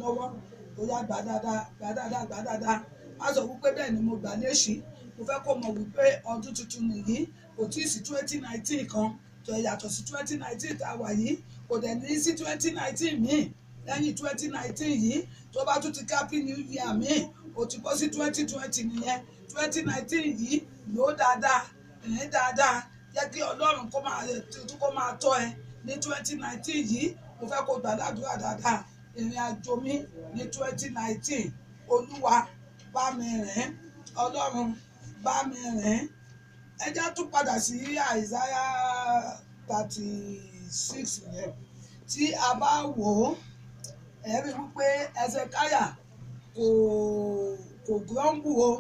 lọ́wọ́ ó yá gbà dáadáa gbà dáadáa gbà dáadáa má sọ wípé bẹ́ẹ̀ ni mo gbà léṣì mo fẹ́ kó mọ̀ wípé ọdún tuntun nìyí kò tí ì sí 2019 kan tó yàtọ̀ sí 2019 tá a wà yìí kò dẹ̀ ní sí 2019 míì lẹ́yìn 2019 yìí tó bá tún ti happy new year míì ó ti bọ́ sí 2020 nìyẹn 2019 yìí lò ó dáadáa rìn dáadáa jẹ́ kí Ọlọ́run kó máa tọ́ ẹ ní 2019 yìí mo fẹ́ kó gbàdúrà dáadáa ìrìn àjò mi ní 2019 Olúwa bá mi rìn Ọlọ́run bá mi rìn ẹ já tún padà sí Isaiah 36 yẹn tí a bá wò ó ẹ rí wípé Hezekiah kò grumble o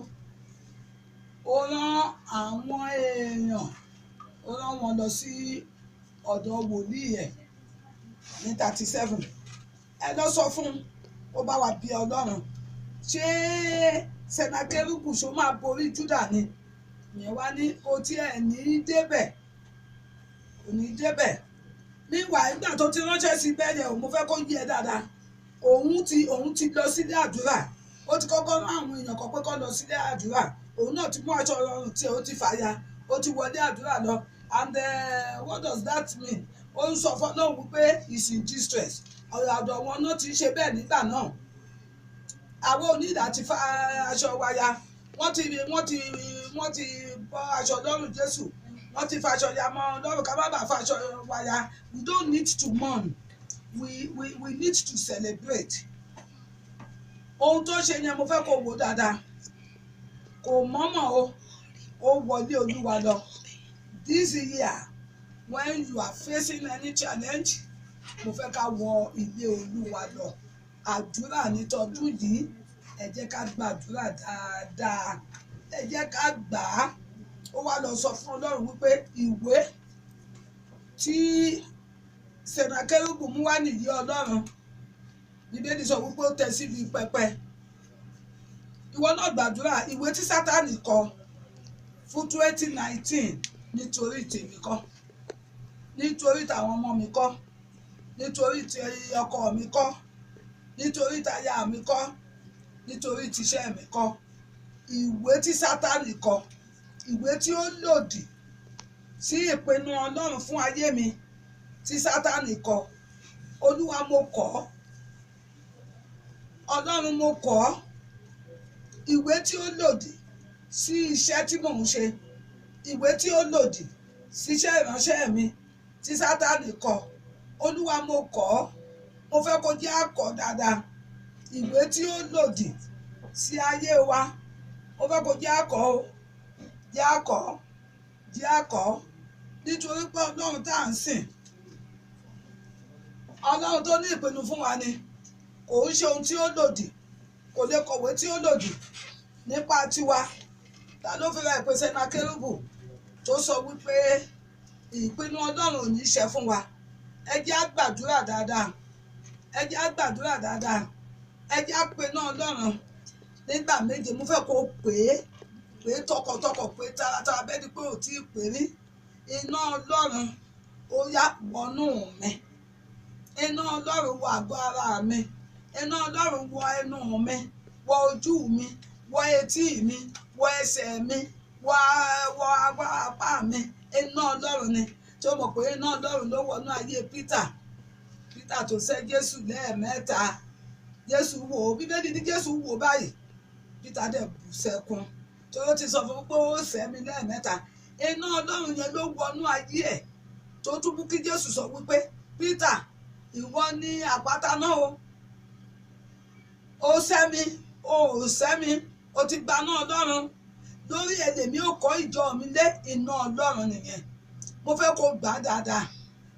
ó rán àwọn èèyàn ó rán wọn lọ sí ọ̀dọ̀ wòlíì ẹ̀ ní 37 ẹ lọ sọ fún ó bá wa bí Ọlọ́run ṣé Sẹ̀nákérúbù ṣó máa borí Júdà ni ìyẹn wá ní kò tiẹ̀ ní débẹ̀ kò ní débẹ̀ níwà ìgbà tó ti ránṣẹ́ sí bẹ́ẹ̀ yẹn mo fẹ́ kó yí ẹ dáadáa òun ti lọ sílé àdúrà ó ti kọ́kọ́ rán àwọn èèyàn kan pé kó lọ sílé àdúrà òun náà ti mú aṣọ ọrùn tí ó ti fàya ó ti wọlé àdúrà lọ and what does that mean ó ń sọ fún Ọlọ́run wípé is in distress ọ̀rọ̀ àdọ̀ wọn náà ti ṣe bẹ́ẹ̀ nígbà náà àwọn onídàá ti fa aṣọ wáyà wọ́n ti bọ́ aṣọ lọ́rùn Jésù wọ́n ti fa aṣọ ya mọ́ lọ́rùn ká má bàa fa aṣọ wáyà we don't need to mourn we need to celebrate ohun tó ṣe yẹn mo fẹ́ kó wò dáadáa kò mọ̀mọ̀ ó wọlé Olúwa lọ this year when you are facing any challenge mo fẹ́ ká wọ ilé Olúwa lọ àdúrà nítọdún yìí ẹ jẹ́ ká gbàdúrà dáadáa ẹ jẹ́ ká gbà á ó wá lọ sọ fún Ọlọ́run wípé ìwé tí Sẹ̀nákérúbù mú wá nìyí Ọlọ́run Bíbélì sọ wípé ó tẹ̀ síbi pẹpẹ ìwọ náà gbàdúrà ìwé tí Sátánì kọ fún 2019 nítorí tèmi kọ́ nítorí tàwọn ọmọ mi kọ́ nítorí ti ọkọ mi kọ́ nítorí táyà mi kọ́ nítorí tíṣẹ́ mi kọ́ ìwé tí Sátánì kọ ìwé tí ó lòdì sí ìpinnu Ọlọ́run fún ayé mi tí Sátánì kọ Olúwa mo kọ̀ Ọlọ́run mo kọ̀ ìwé tí ó lòdì sí iṣẹ́ tí mò ń ṣe ìwé tí ó lòdì sí iṣẹ́ ìránṣẹ́ mi tí Sátánì kọ Olúwa mo kọ̀ mo fẹ́ kó jẹ́ àkọ́ dáadáa ìwé tí ó lòdì sí ayé wa mo fẹ́ kó jẹ́ àkọ́ o jẹ́ àkọ́ nítorí pé Ọlọ́run tá à ń sìn Ọlọ́run tó ní ìpinnu fún wa ni kò ń ṣe ohun tí ó lòdì kò lè kọ̀wé tí ó lòdì nípa tiwa ta ló fi ra ìpè Sẹ̀nákérúbù tó sọ wípé ìpinnu Ọlọ́run ò ní ṣẹ fún wa ẹ jẹ́ á gbàdúrà dáadáa ẹ jẹ́ á gbàdúrà dáadáa ẹ jẹ́ á pe náà Ọlọ́run nígbà méje mo fẹ́ kó pè é tọkàntọkàn pé taratara bẹ́ẹ̀ ni pé ò tí ì pè rí iná Ọlọ́run ó yá wọnú mi iná Ọlọ́run wọ àgọ́ ara mi iná Ọlọ́run wọ ẹnu mi wọ ojú mi wọ etí mi wọ ẹsẹ̀ mi wọ apá mi iná Ọlọ́run ni tí ó mọ̀ pé iná Ọlọ́run ló wọnú ayé Peter tó sẹ́ Jésù lẹ́ẹ̀mẹ́ta Jésù wò ó Bíbélì ní Jésù wò báyìí Peter dẹ̀ bú sẹ́kún tó ló ti sọ fún pé ó sẹ́ mi lẹ́ẹ̀mẹ́ta iná Ọlọ́run yẹn ló wọnú ayé ẹ̀ tó tún mú kí Jésù sọ wípé Peter ìwọ ni àpáta náà ó sẹ́ mi ó sẹ́ mi ó ti gba iná Ọlọ́run lórí èlèmí ò kọ́ ìjọ mi lé iná Ọlọ́run nìyẹn mo fẹ́ kó gbà dáadáa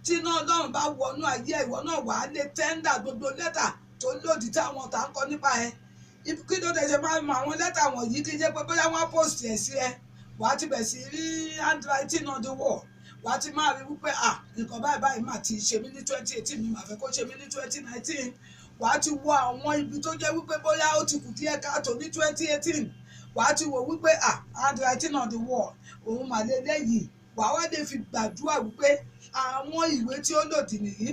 tí iná Ọlọ́run bá wọnú ayé ìwọ náà wà á lè tẹ́ńdà gbogbo lẹ́tà tó lòdì táwọn tá ń kọ nípa ẹ kí ló dé ṣe máa mọ àwọn lẹ́tà wọ̀nyí kí jẹ́ pé bóyá wọ́n á post ẹ̀ sí ẹ wà á ti bẹ̀ sí rí handwriting on the wall wà á ti máa rí wípé nǹkan báyìí mà ti ṣe mí ní 2018 mi mà fẹ́ kó ṣe mí ní 2019 wà á ti wo àwọn ibi tó jẹ́ wípé bóyá ó ti kù díẹ̀ káàtó ní 2018 wà á ti wò wípé handwriting on the wall òun mà lè léyìí wà á wá lè fi gbàdúrà wípé àwọn ìwé tí ó lòdì nìyí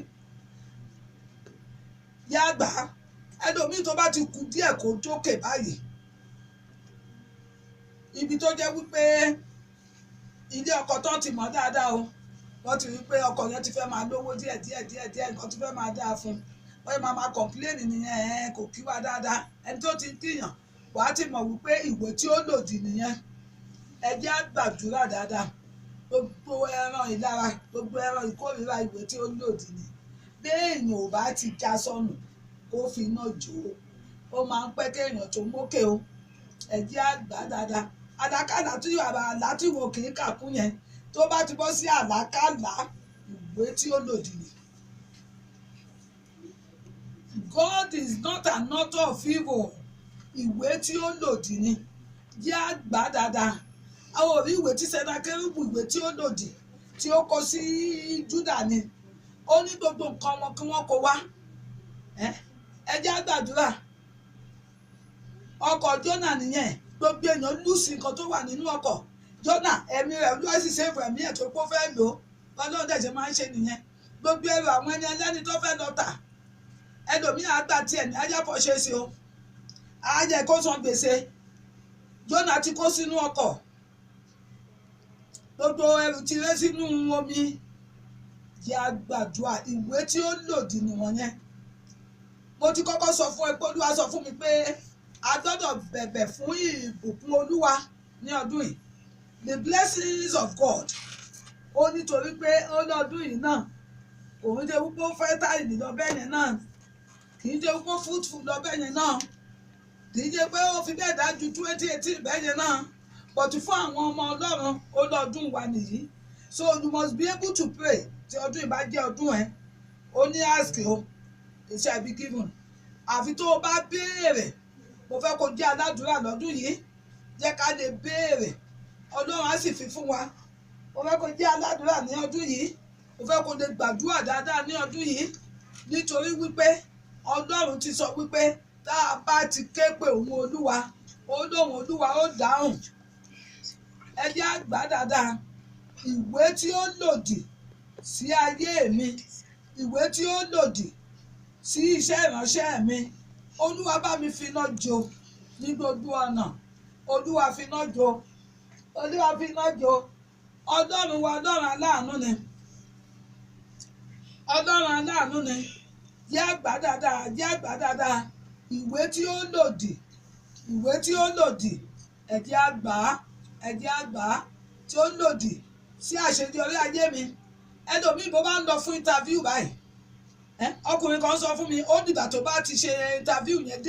yá gbà ẹlòmíì tó bá ti kù díẹ̀ kó jókè báyìí ibi tó jẹ́ wípé ilé ọkọ tán ti mọ̀ dáadáa o wọ́n ti rí pé ọkọ yẹn ti fẹ́ máa lówó díẹ̀ nǹkan ti fẹ́ máa dáa fún wọ́n yẹn máa kọ̀ǹpléènì nìyẹn kò kí wá dáadáa ẹni tó ti kíyàn wàá ti mọ̀ wípé ìwé tí ó lòdì nìyẹn ẹ jẹ́ á gbàdúrà dáadáa gbogbo ẹran ìlara gbogbo ẹran ìkórìíra ìwé tí ó lòdì ni béèyàn ò bá ti já sọnù kó fi iná jò ó máa ń pẹ́ kéèyàn tó mókè o ẹ jẹ́ á gbà dáadáa àlákàlà tí àlá tí wọn kì í kà kún yẹn tó bá ti bọ́ sí àlákàlà ìwé tí ó lòdì ni. God is not an author of evil ìwé tí ó lòdì ni jẹ́ á gbà dáadáa àwọn òrí ìwé tí Sẹnákérúbù ìwé tí ó lòdì tí ó kọ sí Júdà ni ó ní gbogbo nǹkan wọn kí wọ́n kó wá ẹ jẹ́ á gbàdúrà ọkọ̀ Jónà nìyẹn gbogbo èèyàn lùsì nǹkan tó wà nínú ọkọ̀ Jónà ẹ̀mí rẹ̀ Olúwa sì ṣèfù ẹ̀mí ẹ̀ tó kó fẹ́ lò ó Ọlọ́run dẹ̀ ṣe máa ń ṣe nìyẹn gbogbo ẹrù àwọn ẹni ẹlẹ́ni tó fẹ́ lọ tà ẹlòmíì àgbà tiẹ̀ ní ajáfọ̀ ṣe sí o àájẹ kó san gbèsè Jónà ti kó sínú ọkọ̀ gbogbo ẹrù ti ré sínú omi yẹ àgbàdua ìwé tí ó lòdì nìwọ̀n yẹn mo ti kọ́kọ́ sọ fún ẹ pé Olúwa sọ fún mi pé a gbọ́dọ̀ bẹ̀bẹ̀ fún ìbùkún Olúwa ní ọdún yìí the blessings of God ó nítorí pé ó lọ́dún yìí náà òun jẹ́ wípé ó fẹ́ táìlì lọ bẹ́ẹ̀ yẹn náà kì í jẹ́ wípé fruitful lọ bẹ́ẹ̀ yẹn náà kì í jẹ́ pé ó fi bẹ́ẹ̀ dájú 2018 bẹ́ẹ̀ yẹn náà but fún àwọn ọmọ Ọlọ́run ó lọ́dún wa nìyí so you must be able to pray tí ọdún ìbá jẹ́ ọdún ẹ ó ní ask o it shall be given àfi tó o bá béèrè mo fẹ́ kó jẹ́ aládùúrà lọ́dún yìí jẹ́ ká lè béèrè Ọlọ́run á sì fi fún wa mo fẹ́ kó jẹ́ aládùúrà ní ọdún yìí mo fẹ́ kó lè gbàdúrà dáadáa ní ọdún yìí nítorí wípé Ọlọ́run ti sọ wípé tá a bá ti ké pe òun Olúwa ó lóhùn Olúwa ó dáhùn ẹ jẹ́ á gbà dáadáa ìwé tí ó lòdì sí ayé mi ìwé tí ó lòdì sí iṣẹ́ ìránṣẹ́ mi Olúwa bá mi finá jó ní gbogbo ọ̀nà Olúwa finá jó Olúwa finá jó Ọlọ́run wa Ọlọ́run aláàánú ni Ọlọ́run aláàánú ni jẹ́ á gbà dáadáa jẹ́ á gbà dáadáa ìwé tí ó lòdì ìwé tí ó lòdì ẹ jẹ́ á gbà ẹ jẹ́ á gbà tí ó lòdì sí àṣeyọrí ayé mi ẹlòmíì bó bá ń lọ fún interview báyìí ọkùnrin kan sọ fún mi ó dìgbà tó bá ti ṣe interview yẹn dé